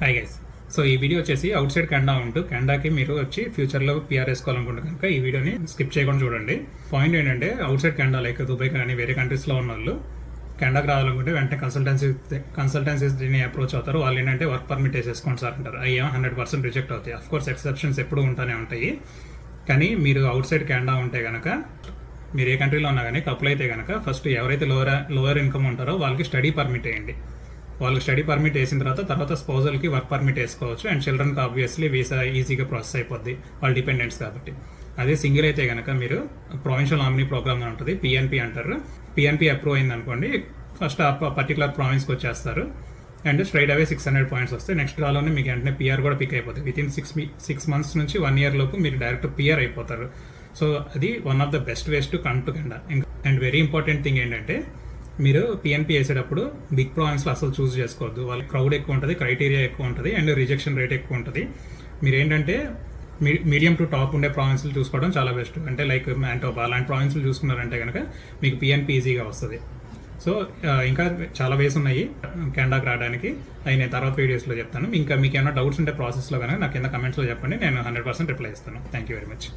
Hi guys. So ఈ video వచ్చేసి out side Canada ఉంటూ కెనడాకి మీరు వచ్చి ఫ్యూచర్లో పిఆర్ వేసుకోవాలనుకుంటే కనుక ఈ వీడియోని స్కిప్ చేయకుండా చూడండి. పాయింట్ ఏంటంటే out side Canada like Dubai కానీ వేరే కంట్రీస్లో ఉన్న వాళ్ళు కెనడాకి రావాలనుకుంటే వెంటనే కన్సల్టెన్సీస్ దీన్ని అప్రోచ్ అవుతారు. వాళ్ళు ఏంటంటే వర్క్ పర్మిట్ వేసేసుకోండి సార్ అంటారు. అవి 100% రిజెక్ట్ అవుతాయి. అఫ్ కోర్స్ ఎక్సెప్షన్స్ ఎప్పుడు ఉంటానే ఉంటాయి. కానీ మీరు అవుట్ సైడ్ కెనడా ఉంటే కనుక మీరు ఏ కంట్రీలో ఉన్నా కానీ కపుల్ అయితే కనుక ఫస్ట్ ఎవరైతే లోవర్ ఇన్కమ్ ఉంటారో వాళ్ళకి స్టడీ పర్మిట్ వేయండి. వాళ్ళకి స్టడీ పర్మిట్ వేసిన తర్వాత స్పౌజల్కి వర్క్ పర్మిట్ వేసుకోవచ్చు. అండ్ చిల్డ్రన్కి ఆబ్వియస్లీ వీసా ఈజీగా ప్రాసెస్ అయిపోద్ది, వాళ్ళు డిపెండెంట్స్ కాబట్టి. అదే సింగిల్ అయితే కనుక మీరు ప్రొవిన్షియల్ నామినీ ప్రోగ్రామ్ అని ఉంటుంది, పిఎన్పి అంటారు. పిఎన్పి అప్రూవ్ అయింది అనుకోండి, ఫస్ట్ ఆ పర్టికులర్ ప్రావిన్స్కి వచ్చేస్తారు అండ్ స్ట్రైట్ అవే 600 పాయింట్స్ వస్తాయి. నెక్స్ట్ రాలోనే మీకు వెంటనే పిఆర్ కూడా పిక్ అయిపోతుంది. వితిన్ 6 months నుంచి 1 year లోపు మీరు డైరెక్ట్ పిఆర్ అయిపోతారు. సో అది one of the best ways to come to Canada. And very important thing ఏంటంటే మీరు పిఎన్పి వేసేటప్పుడు బిగ్ ప్రావిన్స్లో అసలు చూస్ చేసుకోవద్దు. వాళ్ళకి క్రౌడ్ ఎక్కువ ఉంటుంది, క్రైటీరియా ఎక్కువ ఉంటుంది అండ్ రిజెక్షన్ రేట్ ఎక్కువ ఉంటుంది. మీరు ఏంటంటే మీడియం టు టాప్ ఉండే ప్రావిన్స్లు చూసుకోవడం చాలా బెస్ట్. అంటే లైక్ మ్యాంటోబా అలాంటి ప్రావిన్స్లు చూసుకున్నారంటే కనుక మీకు పిఎన్పి ఈజీగా వస్తుంది. సో ఇంకా చాలా వేస్ ఉన్నాయి కెనడాకి రావడానికి, అవి నేను తర్వాత వీడియోస్లో చెప్తాను. ఇంకా మీకు ఏమైనా డౌట్స్ ఉంటే ప్రాసెస్లో కనుక నాకు కింద కమెంట్స్లో చెప్పండి, నేను 100% రిప్లై ఇస్తాను. Thank you very much.